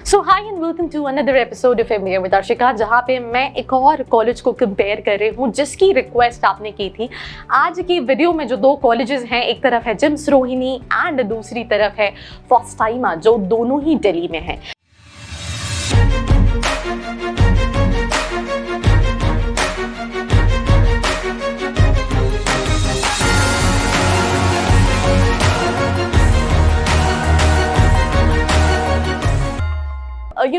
So hi and welcome to another episode of MBA with Arshika, जहाँ पे मैं एक और कॉलेज को कंपेयर कर रही हूँ जिसकी रिक्वेस्ट आपने की थी। आज की वीडियो में जो दो कॉलेजेस हैं, एक तरफ है जिम्स रोहिणी एंड दूसरी तरफ है फॉस्टाइमा, जो दोनों ही दिल्ली में है।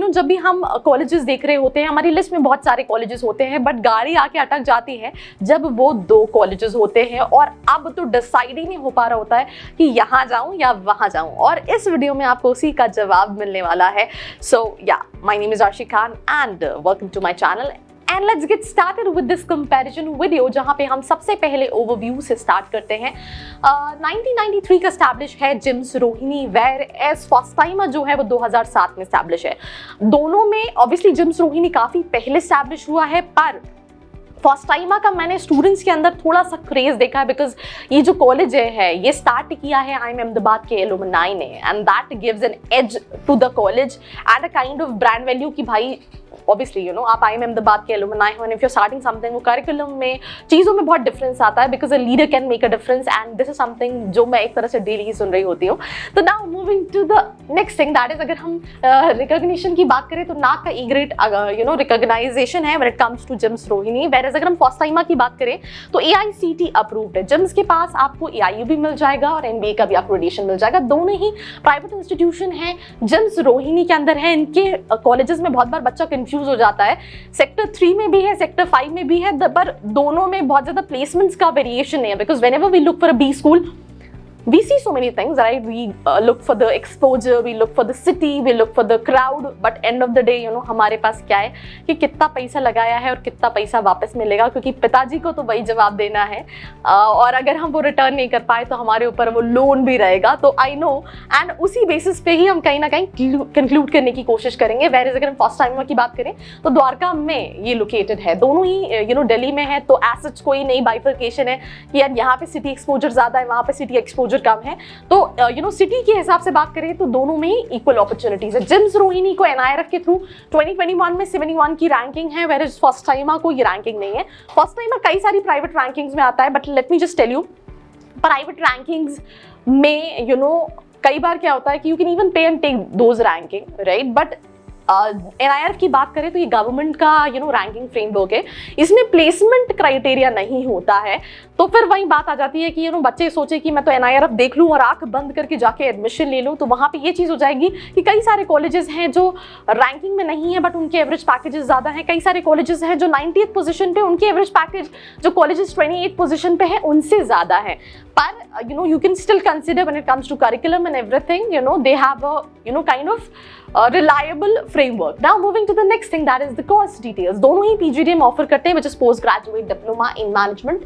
जब भी हम कॉलेजेस देख रहे होते हैं, हमारी लिस्ट में बहुत सारे कॉलेजेस होते हैं, बट गाड़ी आके अटक जाती है जब वो दो कॉलेजेस होते हैं और अब तो डिसाइड ही नहीं हो पा रहा होता है कि यहाँ जाऊँ या वहाँ जाऊँ। और इस वीडियो में आपको उसी का जवाब मिलने वाला है। So ya, my name is Arshika and welcome to my channel and let's get started with this comparison video, जहाँ पे हम सबसे पहले ओवरव्यू से स्टार्ट करते हैं। 1993 का एस्टैब्लिश है जिम्स रोहिणी, वेयर एज फॉस्टाइमा जो है वो 2007 में एस्टैब्लिश है। दोनों में ऑब्वियसली जिम्स रोहिणी काफी पहले एस्टैब्लिश हुआ है, पर फॉस्टाइमा का मैंने स्टूडेंट्स के अंदर थोड़ा सा क्रेज देखा है, बिकॉज ये जो कॉलेज है ये स्टार्ट किया है IIM अहमदाबाद के एलुमनाई ने, and that gives an edge to the college and a kind of brand value कि भाई ऑब्वियसली आप IIM अहमदाबाद के एलुमनाई हो, if you are starting something, वो करिकुलम में चीज़ों में बहुत डिफरेंस आता है, because a leader can make a difference and this is something जो मैं एक तरह से डेली ही सुन रही होती हूँ। तो now moving to the next thing, that is अगर हम रिकॉग्निशन की बात करें तो नाक का ई ग्रेड रिकॉग्नाइजेशन है when it comes to JIMS Rohini, where अगर हम फॉस्टाइमा की बात करें तो AICTE अप्रूव्ड है। जिम्स के पास आपको AIU भी मिल जाएगा और MBA का भी अक्रेडिटेशन मिल जाएगा, दोनों ही प्राइवेट इंस्टीट्यूशन है। जिम्स रोहिणी के अंदर है, इनके कॉलेजेस में बहुत बार बच्चा कंफ्यूज हो जाता है, सेक्टर 3 में भी है, सेक्टर 5 में भी है, पर दोनों में बहुत ज्यादा प्लेसमेंट्स का वेरिएशन नहीं है, because whenever we look for a B school we see so many things, right? We look for the exposure, we look for the city, we look for the crowd, but end of the day हमारे पास क्या है कि कितना पैसा लगाया है और कितना पैसा वापस मिलेगा, क्योंकि पिताजी को तो वही जवाब देना है, और अगर हम वो रिटर्न नहीं कर पाए तो हमारे ऊपर वो लोन भी रहेगा। तो आई नो, एंड उसी बेसिस पे ही हम कहीं ना कहीं कंक्लूड करने की कोशिश करेंगे। वेयर अगर हम फॉस्टाइमा की बात करें तो द्वारका में ये लोकेटेड है, दोनों ही दिल्ली में है, तो एज सच कोई नई बाइफर्केशन है कि यार यहाँ पे सिटी एक्सपोजर ज्यादा है, वहाँ पे सिटी एक्सपोजर कम है। तो सिटी के हिसाब से बात करें तो दोनों में ही इक्वल अपॉर्चुनिटीज है। जिम्स रोहिणी को NIRF के थ्रू 2021 में 71 की रैंकिंग है, वेयर इज फॉस्टाइमा को ये रैंकिंग नहीं है। फॉस्टाइमा कई सारी प्राइवेट रैंकिंग्स में आता है, but let me just tell you, private rankings में कई बार क्या होता है कि you can even pay and take those ranking, right, but NIRF की बात करें तो ये गवर्नमेंट का रैंकिंग फ्रेमवर्क है, इसमें प्लेसमेंट क्राइटेरिया नहीं होता है। तो फिर वही बात आ जाती है कि बच्चे सोचे कि मैं तो NIRF देख लूं और आंख बंद करके जाके एडमिशन ले लूं, तो वहां पे ये चीज हो जाएगी कि कई सारे कॉलेजेस हैं जो रैंकिंग में नहीं है बट उनके एवरेज पैकेजेस ज्यादा हैं, कई सारे कॉलेजेस हैं जो 90th पोजीशन पे, उनके एवरेज पैकेज जो कॉलेजेस 28th पोजीशन पे है उनसे ज्यादा है। पर you can still consider when it comes to curriculum and everything, they have a kind of reliable framework. Now moving to the next thing, that is the course details. दोनों ही PGDM offer करते हैं, which is post graduate diploma in management,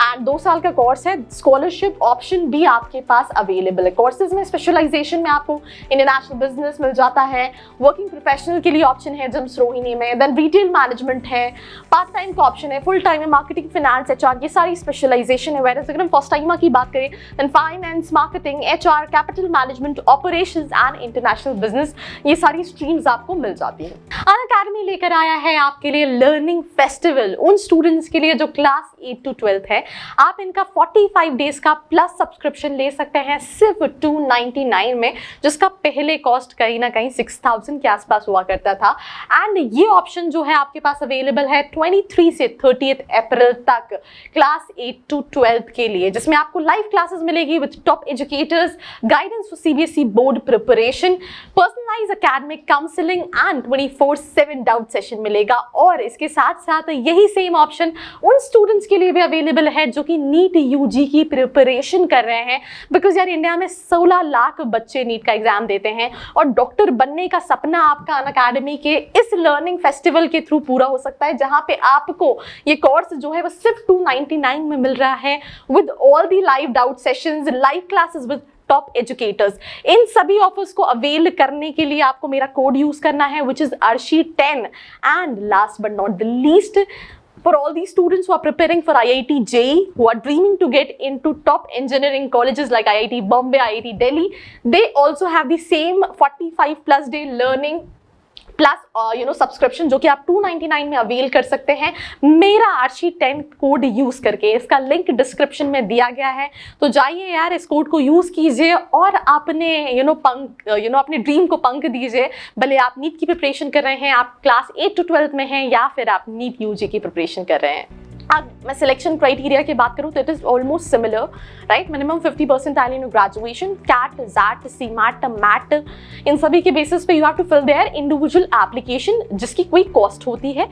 and 2 साल का course है। Scholarship option भी आपके पास available है। Courses में स्पेशलाइजेशन में आपको इंटरनेशनल बिजनेस मिल जाता है, वर्किंग प्रोफेशनल के लिए ऑप्शन है जिम्स रोहिणी में, देन रिटेल मैनेजमेंट है, पार्ट टाइम का ऑप्शन है, फुल टाइम में मार्केटिंग, फाइनेंस, HR, ये सारी स्पेशलाइजेशन है। वेयर अगर हम फॉस्टाइमा की बात करें then finance, marketing, HR, capital management, operations and international business, ये सारी स्ट्रीम्स आपको मिल जाती हैं। अनअकैडमी लेकर आया है आपके लिए लर्निंग फेस्टिवल, उन स्टूडेंट्स के लिए जो क्लास 8 to 12 है। आप इनका 45 डेज का प्लस सब्सक्रिप्शन ले सकते हैं सिर्फ 299 में, जिसका पहले कॉस्ट कहीं ना कहीं 6000 के आसपास हुआ करता था। एंड ये ऑप्शन जो है आपके पास अवेलेबल है 23 से 30 अप्रैल तक क्लास 8 to 12 के लिए, जिसमें आपको लाइव क्लासेस मिलेगी with top educators, guidance for CBSE board preparation, personalize academic counselling and 24/7 doubt session मिलेगा। और इसके साथ साथ यही सेम ऑप्शन उन स्टूडेंट्स के लिए भी अवेलेबल है जो कि नीट UG की प्रिपरेशन कर रहे हैं, बिकॉज यार इंडिया में 16 लाख बच्चे नीट का एग्जाम देते हैं और डॉक्टर बनने का सपना आपका अनअकैडमी के इस लर्निंग फेस्टिवल के थ्रू पूरा हो सकता है, जहां पे आपको ये कोर्स जो है वो सिर्फ 299 में मिल रहा है with all the live doubt sessions, live classes with top educators. इन सभी ऑफर्स को अवेल करने के लिए आपको मेरा कोड यूज करना है, which is ARSHI10। And last but not the least, for all these students who are preparing for IIT JEE, who are dreaming to get into top engineering colleges like IIT Bombay, IIT Delhi, they also have the same 45+ day learning plus subscription जो कि आप 299 में avail कर सकते हैं मेरा ARCHI10 code use करके। इसका लिंक डिस्क्रिप्शन में दिया गया है, तो जाइए यार इस कोड को यूज कीजिए और अपने अपने ड्रीम को पंख दीजिए। भले आप नीट की प्रिपरेशन कर रहे हैं, आप क्लास 8 to 12 में हैं, या फिर आप नीट यूजी की प्रिपरेशन कर रहे हैं। अब मैं सिलेक्शन क्राइटेरिया की बात करूँ तो it is almost similar, right. Minimum 50 percentile in graduation, CAT, XAT, CMAT, MAT, इन सभी के बेसिस पे you have to fill their individual application जिसकी कोई कॉस्ट होती है।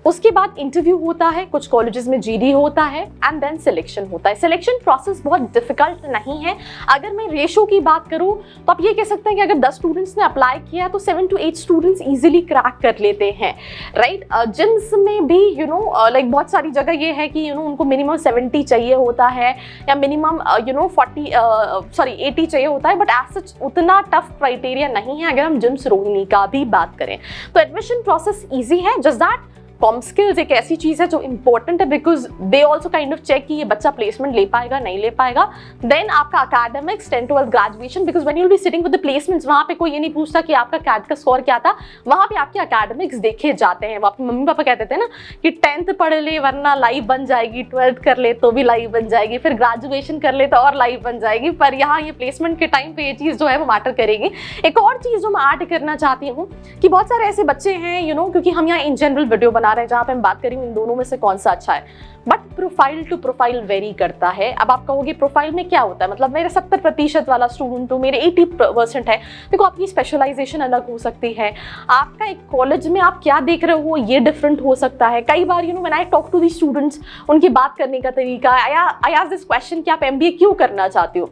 उसके बाद इंटरव्यू होता है, कुछ कॉलेजेस में जीडी होता है, एंड देन सिलेक्शन होता है। सिलेक्शन प्रोसेस बहुत डिफिकल्ट नहीं है। अगर मैं रेशो की बात करूं तो आप ये कह सकते हैं कि अगर 10 स्टूडेंट्स ने अप्लाई किया तो 7 to 8 स्टूडेंट्स इजीली क्रैक कर लेते हैं, राइट। जिम्स में भी लाइक बहुत सारी जगह ये है कि उनको मिनिमम 70 चाहिए होता है या मिनिमम 80 चाहिए होता है, बट एज सच उतना टफ क्राइटेरिया नहीं है अगर हम जिम्स रोहिणी का भी बात करें। तो एडमिशन प्रोसेस ईजी है, जस्ट दैट कॉम स्किल्स एक ऐसी चीज है जो इंपॉर्टेंट है, because they also kind of check कि ये बच्चा प्लेसमेंट ले पाएगा नहीं ले पाएगा। देन आपका academics, 10 12 graduation, because when you will be sitting with the placements, वहां पे कोई ये नहीं पूछता कि आपका कैट का स्कोर क्या था, वहां पे आपके अकेडमिक्स देखे जाते हैं। आपके मम्मी पापा कहते थे ना कि 10th पढ़ ले वरना लाइफ बन जाएगी, 12th कर ले तो भी लाइफ बन जाएगी, फिर ग्रेजुएशन कर ले तो और लाइफ बन जाएगी। पर यहाँ ये प्लेसमेंट के टाइम पे ये चीज जो है वो मैटर करेगी। एक और चीज जो मैं ऐड करना चाहती हूँ कि बहुत सारे ऐसे बच्चे हैं क्योंकि हम यहाँ इन जनरल वीडियो बना रहे हैं जहाँ पे हम बात करें इन दोनों में से कौन सा अच्छा है, but profile to profile vary करता है। अब आप कहोगे प्रोफाइल में क्या होता है, मतलब मेरे 70% वाला स्टूडेंट हो, मेरे 80% है, देखो आपकी स्पेशलाइजेशन अलग हो सकती है, आपका एक कॉलेज में आप क्या देख रहे हो ये डिफरेंट हो सकता है। कई बार when I talk to the students, उनकी बात करने का तरीका, आई आस्क दिस क्वेश्चन कि आप एमबीए क्यों करना चाहते हो,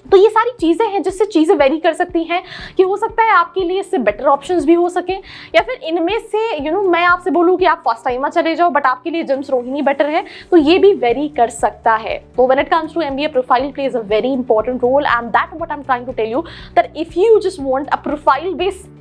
तो ये सारी चीज़ें हैं जिससे चीज़ें वेरी कर सकती हैं कि हो सकता है आपके लिए इससे बेटर ऑप्शंस भी हो सके, या फिर इनमें से मैं आपसे बोलूँ कि आप फर्स्ट टाइम चले जाओ बट आपके लिए जिम्स रोहिणी बेटर है, तो ये भी वेरी कर सकता है। तो when it comes to MBA, profile plays a very important role, and that what I am trying to tell you, that if you just want a profile based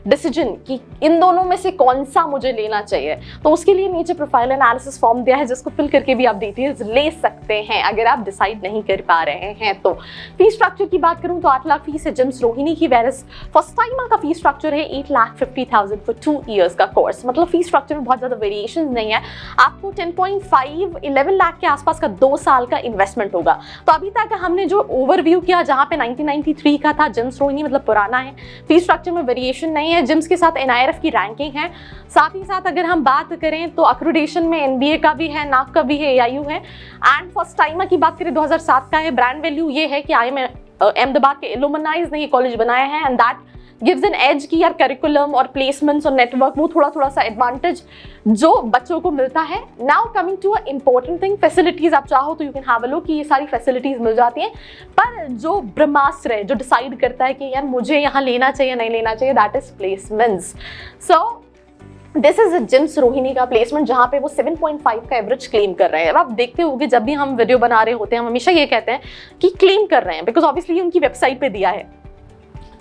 decision कि इन दोनों में से कौन सा मुझे लेना चाहिए, तो उसके लिए नीचे प्रोफाइल एनालिसिस फॉर्म दिया है जिसको फिल करके भी आप डिटेल्स ले सकते हैं अगर आप डिसाइड नहीं कर पा रहे हैं। तो फीस स्ट्रक्चर की बात करूं तो 8 लाख फीस है जिम्स रोहिणी की, वेरस फर्स्ट टाइमर का फीस स्ट्रक्चर है 8,50,000 फॉर 2 years का कोर्स। मतलब फीस स्ट्रक्चर में बहुत ज्यादा वेरिएशन नहीं है। आपको 10.5 11 लाख के आसपास का 2 साल का इन्वेस्टमेंट होगा। तो अभी तक हमने जो ओवरव्यू किया जहां पे 1993 का था जिम्स रोहिणी, मतलब पुराना है, फीस स्ट्रक्चर में वेरिएशन नहीं है। जिम्स के साथ एनआईआरएफ की रैंकिंग है, साथ ही साथ अगर हम बात करें तो अक्रेडिटेशन में एनबीए का भी है, नाक का भी है, एआईयू है, एंड फर्स्ट टाइमर की बात करें 2007 का है। ब्रांड वैल्यू ये है कि आईएम अहमदाबाद के एलुमनाइज ने ये कॉलेज बनाया है, and that gives an edge कि यार करिकुलम और प्लेसमेंट्स और नेटवर्क वो थोड़ा सा एडवांटेज जो बच्चों को मिलता है। Now coming to a important thing, facilities आप चाहो तो you can have a look कि ये सारी फैसिलिटीज मिल जाती हैं, पर जो ब्रह्मास्त्र है जो डिसाइड करता है कि यार मुझे यहाँ लेना चाहिए नहीं लेना चाहिए, that is placements. So this is JIMS Rohini का प्लेसमेंट जहाँ पे वो 7.5 का एवरेज क्लेम कर रहे हैं। अब आप देखते होंगे जब भी हम वीडियो बना रहे होते हैं हम हमेशा ये कहते हैं कि क्लेम कर रहे हैं, बिकॉज ऑब्वियसली उनकी वेबसाइट पे दिया है।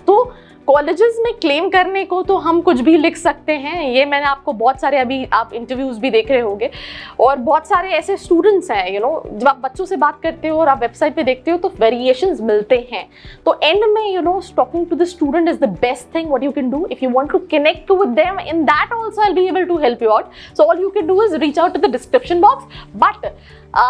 तो कॉलेजेस में क्लेम करने को तो हम कुछ भी लिख सकते हैं, ये मैंने आपको बहुत सारे अभी आप इंटरव्यूज भी देख रहे होंगे, और बहुत सारे ऐसे स्टूडेंट्स हैं जब आप बच्चों से बात करते हो और आप वेबसाइट पे देखते हो तो वेरिएशंस मिलते हैं। तो एंड में talking to the student is the best thing what you can do if you want to connect with them, in that also I will be able to help you out. So all you can do is reach out to the description box. But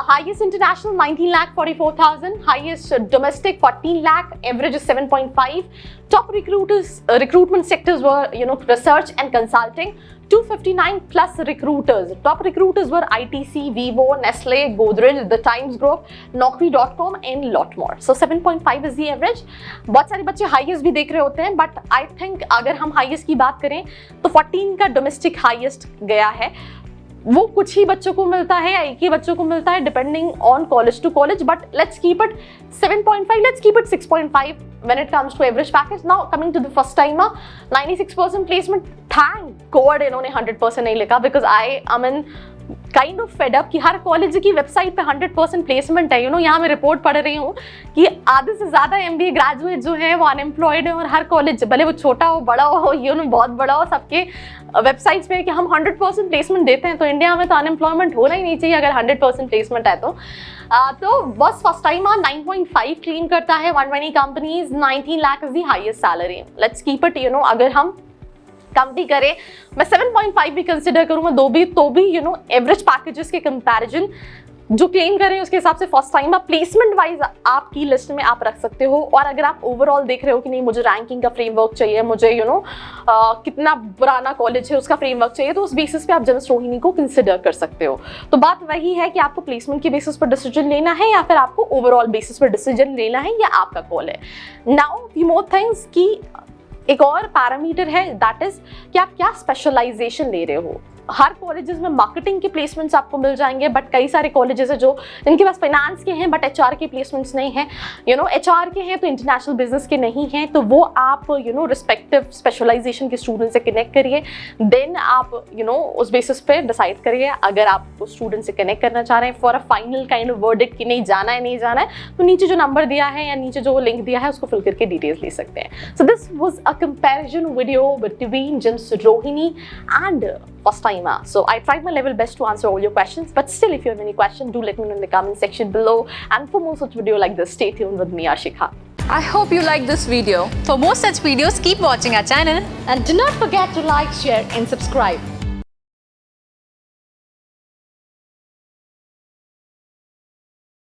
highest international 19,44,000, highest domestic 14 lakh, average is 7.5. Top recruitment sectors were research and consulting, 259 plus recruiters. Top recruiters were ITC, Vivo, Nestle, Godrej, The Times Group, Naukri.com and lot more. So 7.5 is the average. बहुत सारे बच्चे highest भी देख रहे होते हैं, but I think अगर हम highest की बात करें तो 14 का domestic highest गया है। वो कुछ ही बच्चों को मिलता है या एक ही बच्चों को मिलता है depending on college to college, but let's keep it 7.5, let's keep it 6.5 when it comes to average package. Now coming to the first timer, 96% placement. Thank God इन्होंने 100% नहीं लिखा, because I am in kind of fed up कि हर college की website पे 100% placement है। यहाँ मैं report पढ़ रही हूँ कि आधे से ज्यादा एमबीए ग्रेजुएट जो है वो अनएम्प्लॉयड है, और हर कॉलेज भले वो छोटा हो बड़ा हो बहुत बड़ा हो, सबके वेबसाइट्स पे कि हम 100% प्लेसमेंट देते हैं। तो इंडिया में तो अनएम्प्लॉयमेंट होना ही नहीं चाहिए अगर 100% प्लेसमेंट है तो बस फर्स्ट टाइम 9.5 क्लीन करता है, 120 companies, 19 lakh is the highest salary. Let's keep it अगर हम कम भी करे, मैं 7.5 भी कंसिडर करूँ, मैं 2 भी, तो भी यू नो एवरेज पैकेजेस के कंपैरिजन जो क्लेम कर रहे हैं उसके हिसाब से फर्स्ट टाइम आप प्लेसमेंट वाइज आपकी लिस्ट में आप रख सकते हो। और अगर आप ओवरऑल देख रहे हो कि नहीं मुझे रैंकिंग का फ्रेमवर्क चाहिए, मुझे यू नो कितना पुराना कॉलेज है उसका फ्रेमवर्क चाहिए, तो उस बेसिस पे आप जेम्स रोहिणी को कंसिडर कर सकते हो। तो बात वही है कि आपको प्लेसमेंट के बेसिस पर डिसीजन लेना है या फिर आपको ओवरऑल बेसिस पर डिसीजन लेना है, या आपका कॉल है। नाउ दी मोर थिंग्स की एक और पैरामीटर है, दैट इज कि आप क्या स्पेशलाइजेशन ले रहे हो। हर कॉलेजेस में मार्केटिंग के प्लेसमेंट्स आपको मिल जाएंगे, बट कई सारे कॉलेजेस है जो इनके पास फाइनेंस के हैं बट एचआर के प्लेसमेंट्स नहीं है, यू नो एचआर के हैं तो इंटरनेशनल बिजनेस के नहीं हैं। तो वो आप यू नो रिस्पेक्टिव स्पेशलाइजेशन के स्टूडेंट से कनेक्ट करिए, देन आप यू नो उस बेसिस पे डिसाइड करिए। अगर आप उस स्टूडेंट से कनेक्ट करना चाह रहे हैं for a final kind of verdict कि नहीं जाना है नहीं जाना है, तो नीचे जो नंबर दिया है या नीचे जो लिंक दिया है उसको फिल करके डिटेल्स ले सकते हैं। So this was a comparison video between James Rohini and first timer. So I tried my level best to answer all your questions, but still if you have any question, do let me know in the comment section below. And for more such video like this, stay tuned with me, Ashika. I hope you liked this video. For more such videos, keep watching our channel. And do not forget to like, share and subscribe.